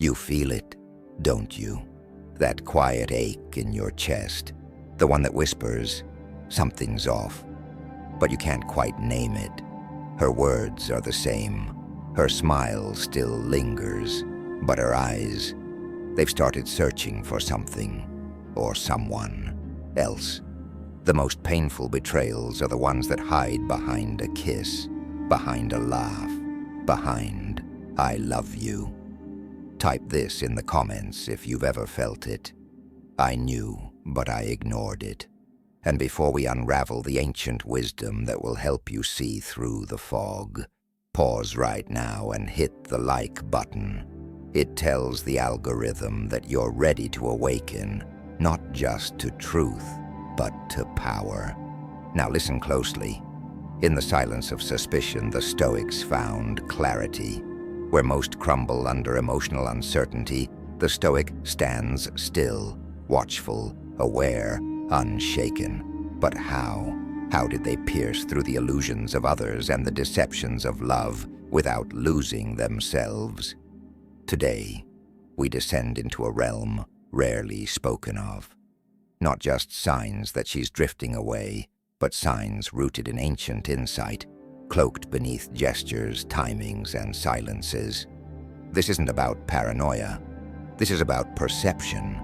You feel it, don't you? That quiet ache in your chest, the one that whispers, something's off. But you can't quite name it. Her words are the same. Her smile still lingers, but her eyes, they've started searching for something, or someone else. The most painful betrayals are the ones that hide behind a kiss, behind a laugh, behind, "I love you." Type this in the comments if you've ever felt it. I knew, but I ignored it. And before we unravel the ancient wisdom that will help you see through the fog, pause right now and hit the like button. It tells the algorithm that you're ready to awaken, not just to truth, but to power. Now listen closely. In the silence of suspicion, the Stoics found clarity. Where most crumble under emotional uncertainty, the Stoic stands still, watchful, aware, unshaken. But how? How did they pierce through the illusions of others and the deceptions of love without losing themselves? Today, we descend into a realm rarely spoken of. Not just signs that she's drifting away, but signs rooted in ancient insight, cloaked beneath gestures, timings, and silences. This isn't about paranoia. This is about perception.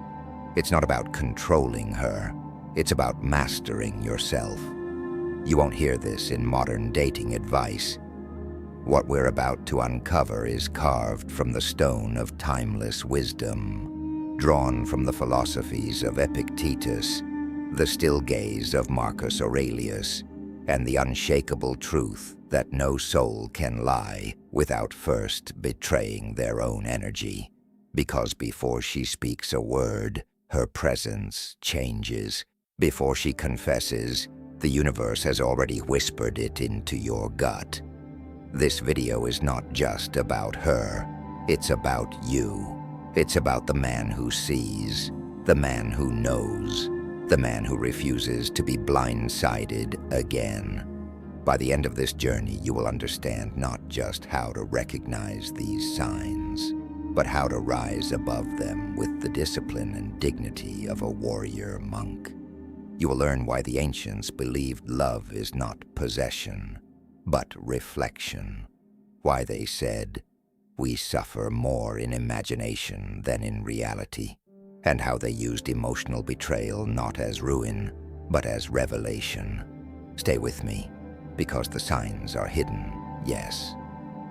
It's not about controlling her. It's about mastering yourself. You won't hear this in modern dating advice. What we're about to uncover is carved from the stone of timeless wisdom, drawn from the philosophies of Epictetus, the still gaze of Marcus Aurelius, and the unshakable truth that no soul can lie without first betraying their own energy. Because before she speaks a word, her presence changes. Before she confesses, the universe has already whispered it into your gut. This video is not just about her. It's about you. It's about the man who sees, the man who knows, the man who refuses to be blindsided again. By the end of this journey, you will understand not just how to recognize these signs, but how to rise above them with the discipline and dignity of a warrior monk. You will learn why the ancients believed love is not possession, but reflection. Why they said, "We suffer more in imagination than in reality," and how they used emotional betrayal not as ruin, but as revelation. Stay with me, because the signs are hidden, yes,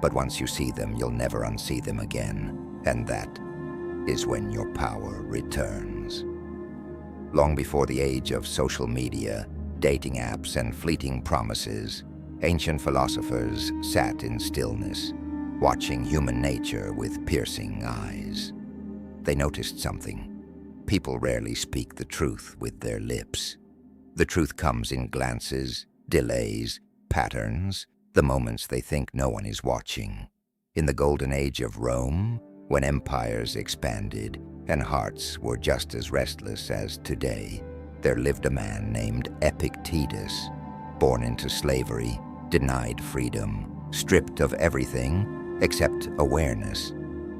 but once you see them, you'll never unsee them again, and that is when your power returns. Long before the age of social media, dating apps, and fleeting promises, ancient philosophers sat in stillness, watching human nature with piercing eyes. They noticed something. People rarely speak the truth with their lips. The truth comes in glances, delays, patterns, the moments they think no one is watching. In the golden age of Rome, when empires expanded and hearts were just as restless as today, there lived a man named Epictetus, born into slavery, denied freedom, stripped of everything except awareness.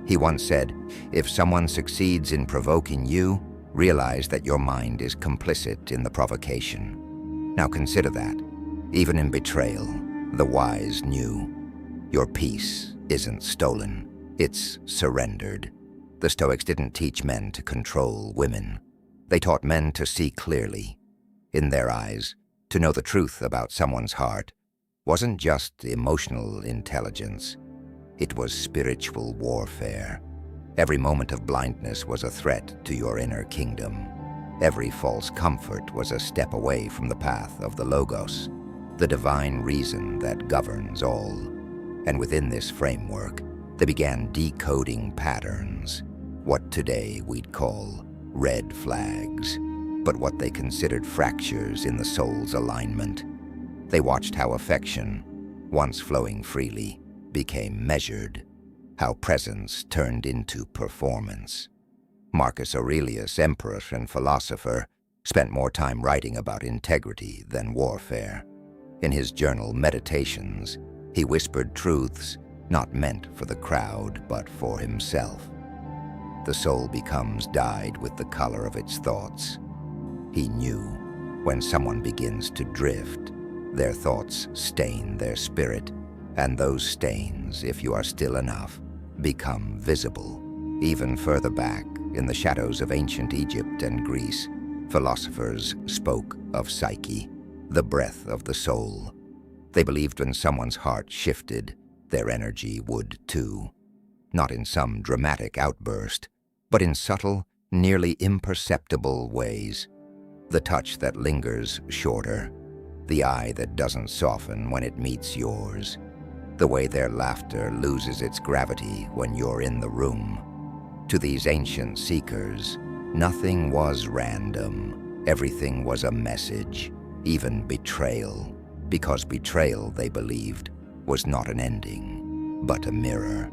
He once said, "If someone succeeds in provoking you, realize that your mind is complicit in the provocation." Now consider that. Even in betrayal, the wise knew. Your peace isn't stolen, it's surrendered. The Stoics didn't teach men to control women. They taught men to see clearly. In their eyes, to know the truth about someone's heart wasn't just emotional intelligence. It was spiritual warfare. Every moment of blindness was a threat to your inner kingdom. Every false comfort was a step away from the path of the Logos, the divine reason that governs all. And within this framework, they began decoding patterns, what today we'd call red flags, but what they considered fractures in the soul's alignment. They watched how affection, once flowing freely, became measured, how presence turned into performance. Marcus Aurelius, emperor and philosopher, spent more time writing about integrity than warfare. In his journal Meditations, he whispered truths not meant for the crowd but for himself. the soul becomes dyed with the color of its thoughts. He knew when someone begins to drift, their thoughts stain their spirit, and those stains, if you are still enough, become visible. Even further back, in the shadows of ancient Egypt and Greece, philosophers spoke of psyche, the breath of the soul. They believed when someone's heart shifted, their energy would too. Not in some dramatic outburst, but in subtle, nearly imperceptible ways. The touch that lingers shorter, the eye that doesn't soften when it meets yours, the way their laughter loses its gravity when you're in the room. To these ancient seekers, nothing was random. Everything was a message, even betrayal, because betrayal, they believed, was not an ending, but a mirror,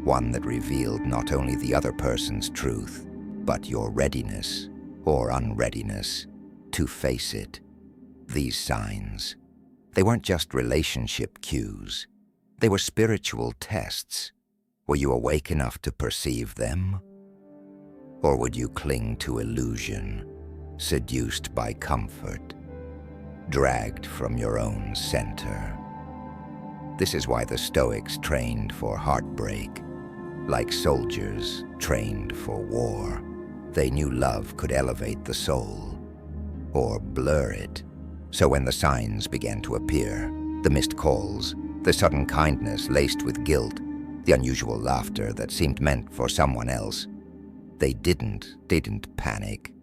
one that revealed not only the other person's truth, but your readiness or unreadiness to face it. These signs, they weren't just relationship cues. They were spiritual tests. Were you awake enough to perceive them? Or would you cling to illusion, seduced by comfort, dragged from your own center? This is why the Stoics trained for heartbreak, like soldiers trained for war. They knew love could elevate the soul, or blur it. So when the signs began to appear, the missed calls, the sudden kindness laced with guilt, the unusual laughter that seemed meant for someone else, they didn't panic.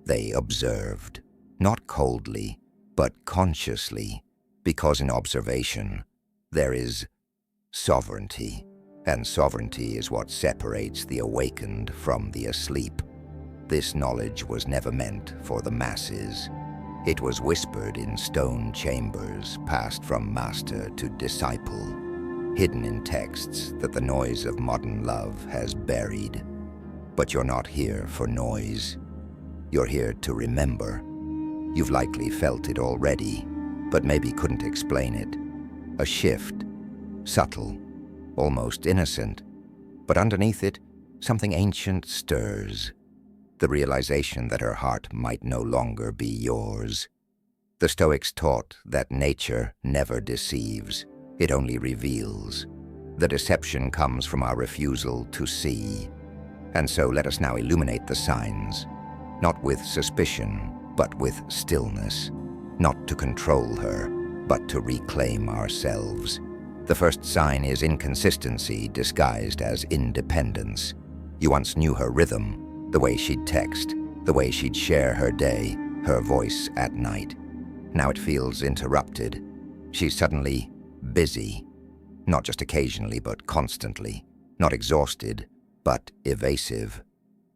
They observed, not coldly, but consciously, because in observation, there is sovereignty, and sovereignty is what separates the awakened from the asleep. This knowledge was never meant for the masses. It was whispered in stone chambers, passed from master to disciple, hidden in texts that the noise of modern love has buried. But you're not here for noise. You're here to remember. You've likely felt it already, but maybe couldn't explain it. A shift, subtle, almost innocent, but underneath it, something ancient stirs. The realization that her heart might no longer be yours. The Stoics taught that nature never deceives, it only reveals. The deception comes from our refusal to see. And so let us now illuminate the signs, not with suspicion, but with stillness, not to control her, but to reclaim ourselves. The first sign is inconsistency disguised as independence. You once knew her rhythm, the way she'd text, the way she'd share her day, her voice at night. Now it feels interrupted. She's suddenly busy, not just occasionally, but constantly, not exhausted, but evasive.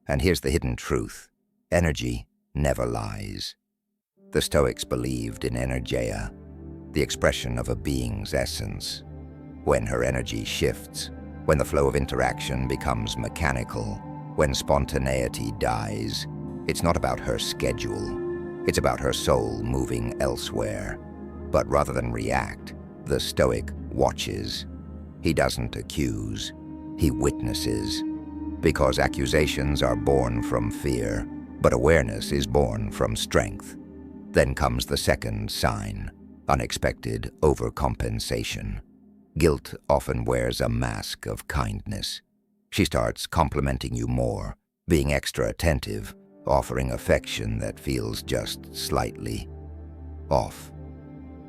And here's the hidden truth. Energy never lies. The Stoics believed in energeia, the expression of a being's essence. When her energy shifts, when the flow of interaction becomes mechanical, when spontaneity dies, it's not about her schedule. It's about her soul moving elsewhere. But rather than react, the Stoic watches. He doesn't accuse, he witnesses. Because accusations are born from fear, but awareness is born from strength. Then comes the second sign, unexpected overcompensation. Guilt often wears a mask of kindness. She starts complimenting you more, being extra attentive, offering affection that feels just slightly off,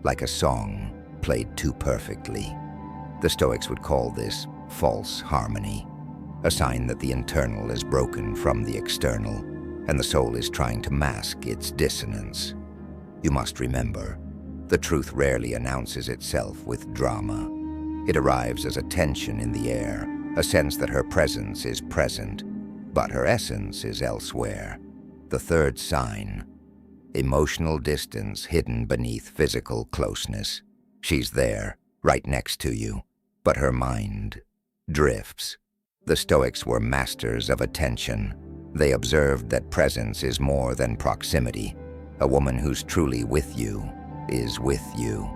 like a song played too perfectly. The Stoics would call this false harmony, a sign that the internal is broken from the external, and the soul is trying to mask its dissonance. You must remember, the truth rarely announces itself with drama. It arrives as a tension in the air, a sense that her presence is present, but her essence is elsewhere. The third sign, emotional distance hidden beneath physical closeness. She's there, right next to you, but her mind drifts. The Stoics were masters of attention. They observed that presence is more than proximity. A woman who's truly with you is with you.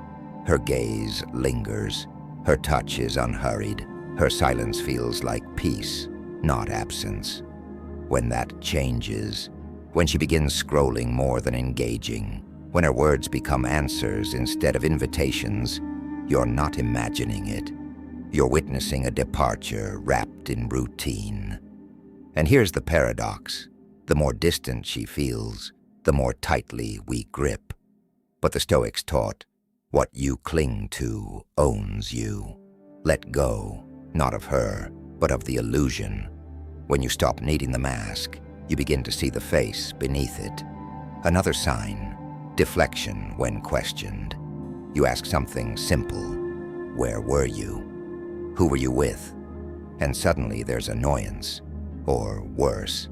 Her gaze lingers. Her touch is unhurried. Her silence feels like peace, not absence. When that changes, when she begins scrolling more than engaging, when her words become answers instead of invitations, you're not imagining it. You're witnessing a departure wrapped in routine. And here's the paradox. The more distant she feels, the more tightly we grip. But the Stoics taught, what you cling to owns you. Let go, not of her, but of the illusion. When you stop needing the mask, you begin to see the face beneath it. Another sign, deflection when questioned. You ask something simple. Where were you? Who were you with? And suddenly there's annoyance, or worse,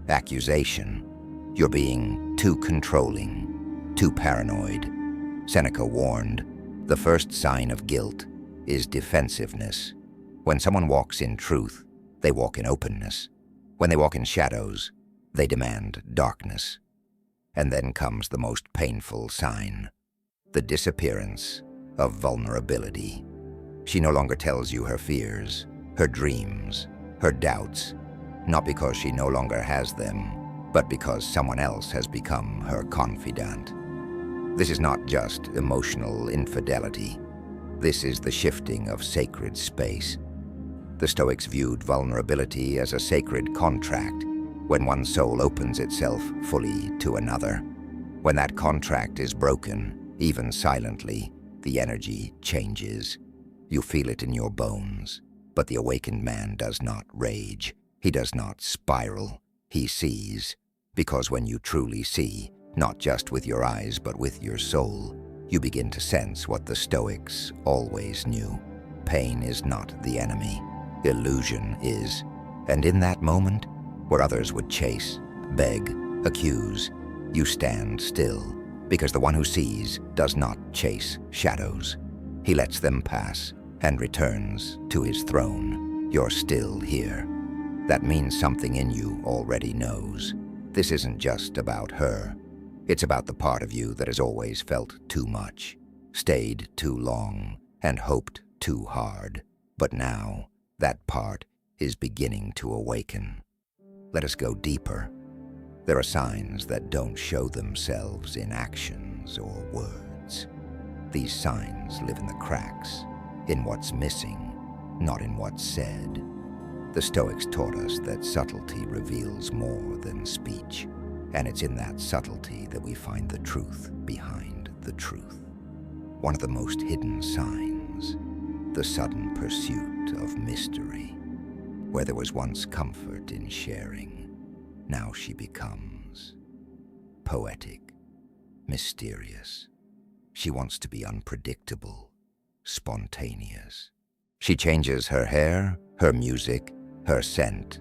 accusation. You're being too controlling, too paranoid. Seneca warned, the first sign of guilt is defensiveness. When someone walks in truth, they walk in openness. When they walk in shadows, they demand darkness. And then comes the most painful sign, the disappearance of vulnerability. She no longer tells you her fears, her dreams, her doubts, not because she no longer has them, but because someone else has become her confidant. This is not just emotional infidelity. This is the shifting of sacred space. The Stoics viewed vulnerability as a sacred contract, when one soul opens itself fully to another. When that contract is broken, even silently, the energy changes. You feel it in your bones. But the awakened man does not rage. He does not spiral. He sees. Because when you truly see, not just with your eyes but with your soul, you begin to sense what the Stoics always knew. Pain is not the enemy. Illusion is. And in that moment, where others would chase, beg, accuse, you stand still, because the one who sees does not chase shadows. He lets them pass and returns to his throne. You're still here. That means something in you already knows. This isn't just about her. It's about the part of you that has always felt too much, stayed too long, and hoped too hard. But now, that part is beginning to awaken. Let us go deeper. There are signs that don't show themselves in actions or words. These signs live in the cracks, in what's missing, not in what's said. The Stoics taught us that subtlety reveals more than speech, and it's in that subtlety that we find the truth behind the truth. One of the most hidden signs, the sudden pursuit of mystery. Where there was once comfort in sharing, now she becomes poetic, mysterious. She wants to be unpredictable, spontaneous. She changes her hair, her music, her scent.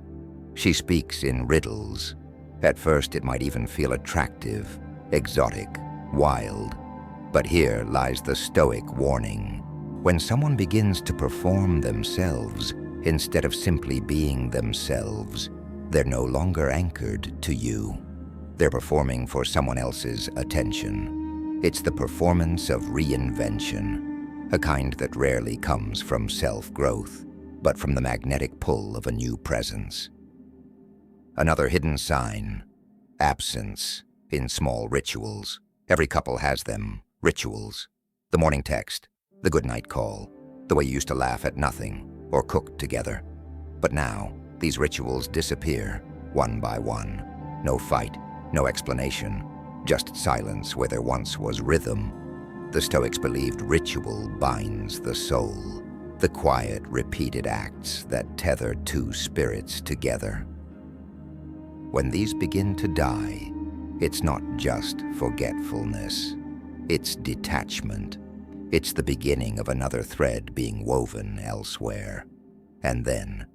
She speaks in riddles. At first it might even feel attractive, exotic, wild. But here lies the Stoic warning. When someone begins to perform themselves, instead of simply being themselves, they're no longer anchored to you. They're performing for someone else's attention. It's the performance of reinvention, a kind that rarely comes from self-growth, but from the magnetic pull of a new presence. Another hidden sign, absence in small rituals. Every couple has them, rituals. The morning text, the goodnight call, the way you used to laugh at nothing or cook together. But now, these rituals disappear, one by one. No fight, no explanation, just silence where there once was rhythm. The Stoics believed ritual binds the soul, the quiet, repeated acts that tether two spirits together. When these begin to die, it's not just forgetfulness, it's detachment. It's the beginning of another thread being woven elsewhere. And then,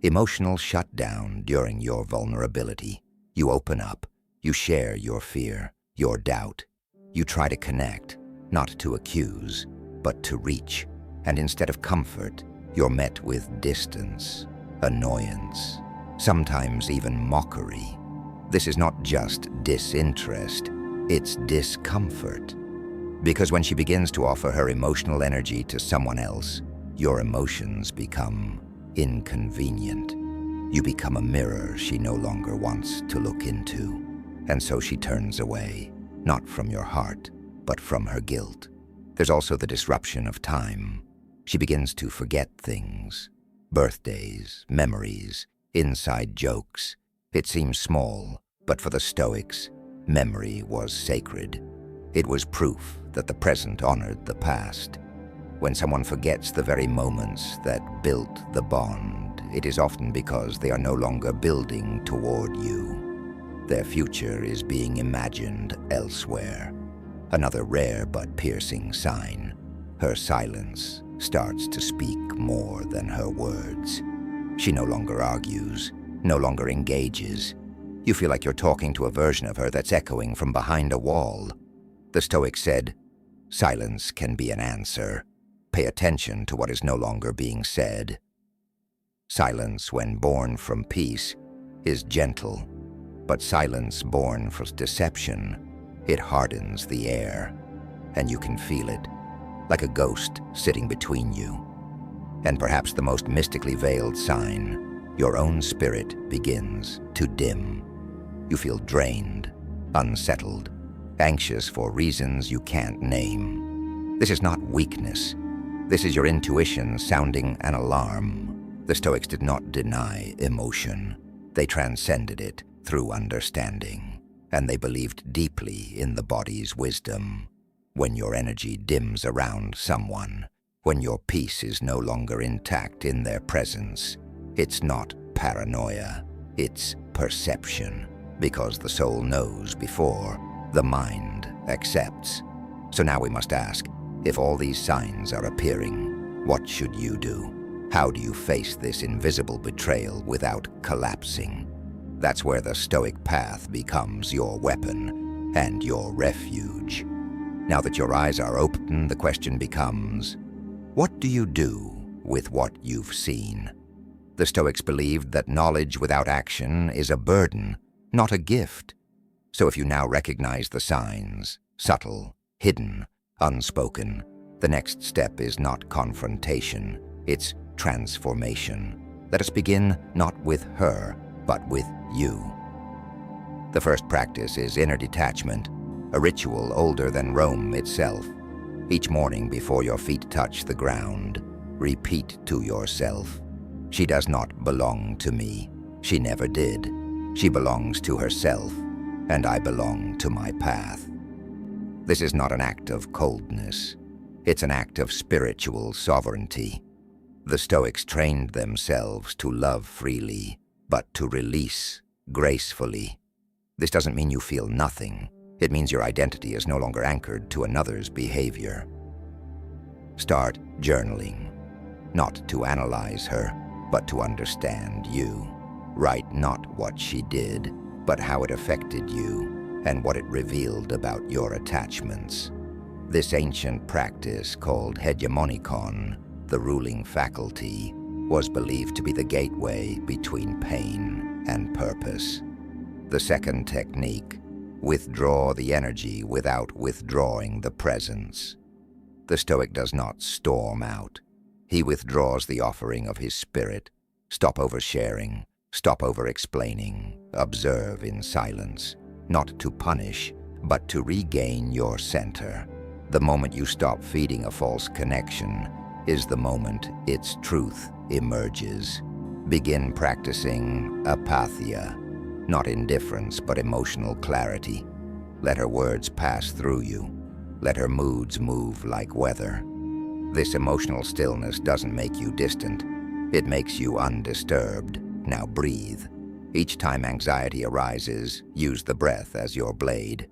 emotional shutdown during your vulnerability. You open up, you share your fear, your doubt. You try to connect, not to accuse, but to reach. And instead of comfort, you're met with distance, annoyance, sometimes even mockery. This is not just disinterest, it's discomfort. Because when she begins to offer her emotional energy to someone else, your emotions become inconvenient. You become a mirror she no longer wants to look into, and so she turns away, not from your heart, but from her guilt. There's also the disruption of time. She begins to forget things. Birthdays, memories, inside jokes. It seems small, but for the Stoics, memory was sacred. It was proof that the present honored the past. When someone forgets the very moments that built the bond, it is often because they are no longer building toward you. Their future is being imagined elsewhere. Another rare but piercing sign. Her silence starts to speak more than her words. She no longer argues, no longer engages. You feel like you're talking to a version of her that's echoing from behind a wall. The Stoic said, "Silence can be an answer. Pay attention to what is no longer being said." Silence, when born from peace, is gentle, but silence born from deception, it hardens the air, and you can feel it, like a ghost sitting between you. And perhaps the most mystically veiled sign, your own spirit begins to dim. You feel drained, unsettled, anxious for reasons you can't name. This is not weakness. This is your intuition sounding an alarm. The Stoics did not deny emotion. They transcended it through understanding, and they believed deeply in the body's wisdom. When your energy dims around someone, when your peace is no longer intact in their presence, it's not paranoia, it's perception, because the soul knows before the mind accepts. So now we must ask, if all these signs are appearing, what should you do? How do you face this invisible betrayal without collapsing? That's where the Stoic path becomes your weapon and your refuge. Now that your eyes are open, the question becomes, what do you do with what you've seen? The Stoics believed that knowledge without action is a burden, not a gift. So if you now recognize the signs, subtle, hidden, unspoken, the next step is not confrontation, it's transformation. Let us begin not with her, but with you. The first practice is inner detachment, a ritual older than Rome itself. Each morning before your feet touch the ground, repeat to yourself, "She does not belong to me. She never did. She belongs to herself, and I belong to my path." This is not an act of coldness. It's an act of spiritual sovereignty. The Stoics trained themselves to love freely, but to release gracefully. This doesn't mean you feel nothing. It means your identity is no longer anchored to another's behavior. Start journaling, not to analyze her, but to understand you. Write not what she did, but how it affected you and what it revealed about your attachments. This ancient practice, called hegemonikon, the ruling faculty, was believed to be the gateway between pain and purpose. The second technique, withdraw the energy without withdrawing the presence. The Stoic does not storm out. He withdraws the offering of his spirit. Stop oversharing, stop over-explaining, observe in silence. Not to punish, but to regain your center. The moment you stop feeding a false connection is the moment its truth emerges. Begin practicing apatheia, not indifference, but emotional clarity. Let her words pass through you. Let her moods move like weather. This emotional stillness doesn't make you distant. It makes you undisturbed. Now breathe. Each time anxiety arises, use the breath as your blade.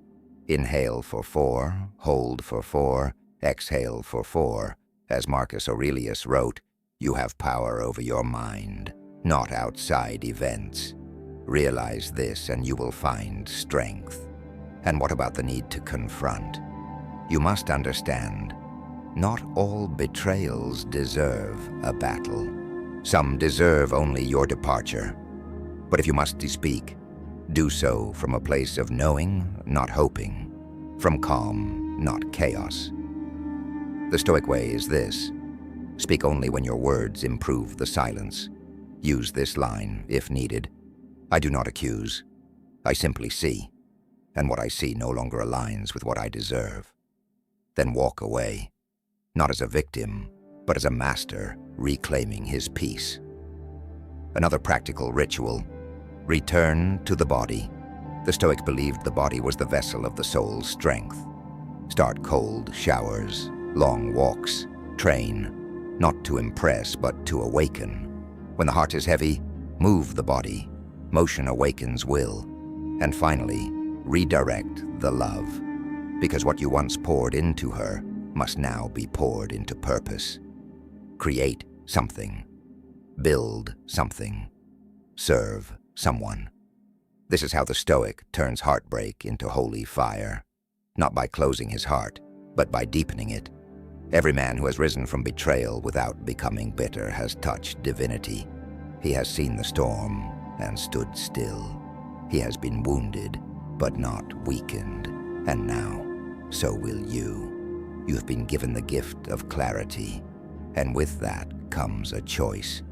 Inhale for 4, hold for 4, exhale for 4. As Marcus Aurelius wrote, you have power over your mind, not outside events. Realize this and you will find strength. And what about the need to confront? You must understand, not all betrayals deserve a battle. Some deserve only your departure. But if you must speak, do so from a place of knowing, not hoping, from calm, not chaos. The Stoic way is this: speak only when your words improve the silence. Use this line, if needed. I do not accuse. I simply see, and what I see no longer aligns with what I deserve. Then walk away, not as a victim, but as a master reclaiming his peace. Another practical ritual: return to the body. The Stoic believed the body was the vessel of the soul's strength. Start cold showers, long walks, train, not to impress but to awaken. When the heart is heavy, move the body. Motion awakens will. And finally, redirect the love, because what you once poured into her must now be poured into purpose. Create something. Build something. Serve someone. This is how the Stoic turns heartbreak into holy fire, not by closing his heart, but by deepening it. Every man who has risen from betrayal without becoming bitter has touched divinity. He has seen the storm and stood still. He has been wounded, but not weakened. And now, so will you. You have been given the gift of clarity, and with that comes a choice.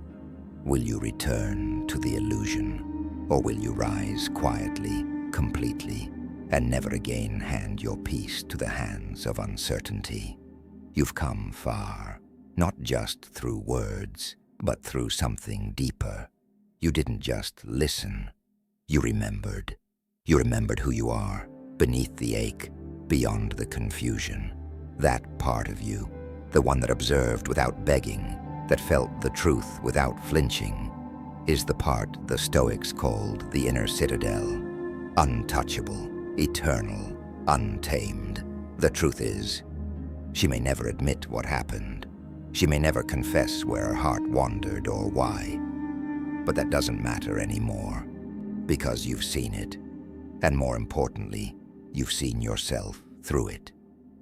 Will you return to the illusion, or will you rise quietly, completely, and never again hand your peace to the hands of uncertainty? You've come far, not just through words, but through something deeper. You didn't just listen. You remembered. You remembered who you are, beneath the ache, beyond the confusion. That part of you, the one that observed without begging, that felt the truth without flinching, is the part the Stoics called the inner citadel. Untouchable, eternal, untamed. The truth is, she may never admit what happened. She may never confess where her heart wandered or why. But that doesn't matter anymore, because you've seen it. And more importantly, you've seen yourself through it.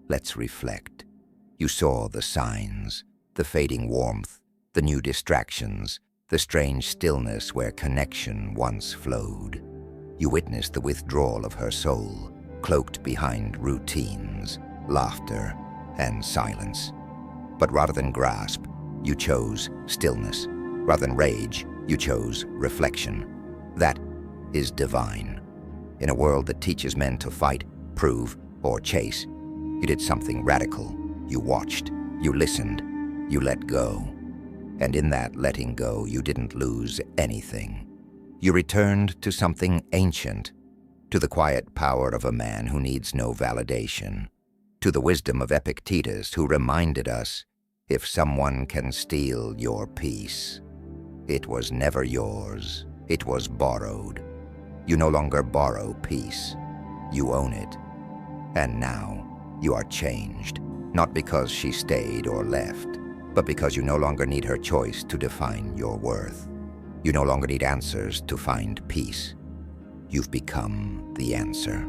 Let's reflect. You saw the signs, the fading warmth, the new distractions, the strange stillness where connection once flowed. You witnessed the withdrawal of her soul, cloaked behind routines, laughter, and silence. But rather than grasp, you chose stillness. Rather than rage, you chose reflection. That is divine. In a world that teaches men to fight, prove, or chase, you did something radical. You watched, you listened, you let go. And in that letting go, you didn't lose anything. You returned to something ancient, to the quiet power of a man who needs no validation, to the wisdom of Epictetus, who reminded us, if someone can steal your peace, it was never yours, it was borrowed. You no longer borrow peace, you own it. And now, you are changed, not because she stayed or left, but because you no longer need her choice to define your worth. You no longer need answers to find peace. You've become the answer.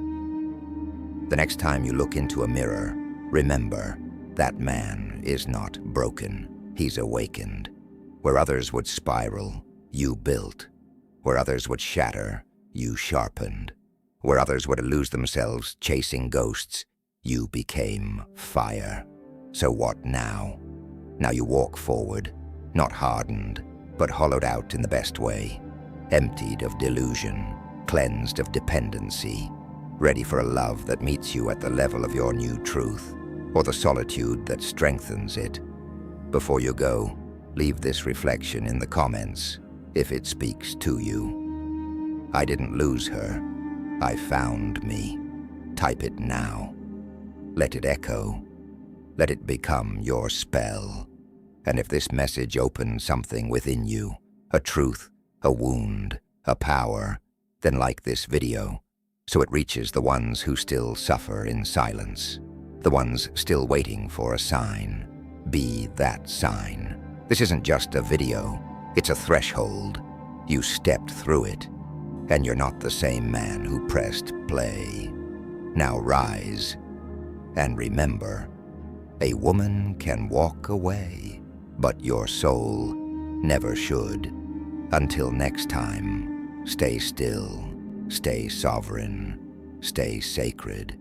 The next time you look into a mirror, remember, that man is not broken, he's awakened. Where others would spiral, you built. Where others would shatter, you sharpened. Where others would lose themselves chasing ghosts, you became fire. So what now? Now you walk forward, not hardened, but hollowed out in the best way, emptied of delusion, cleansed of dependency, ready for a love that meets you at the level of your new truth, or the solitude that strengthens it. Before you go, leave this reflection in the comments, if it speaks to you. I didn't lose her, I found me. Type it now. Let it echo. Let it become your spell. And if this message opens something within you, a truth, a wound, a power, then like this video, so it reaches the ones who still suffer in silence, the ones still waiting for a sign. Be that sign. This isn't just a video, it's a threshold. You stepped through it, and you're not the same man who pressed play. Now rise, and remember, a woman can walk away, but your soul never should. Until next time, stay still, stay sovereign, stay sacred.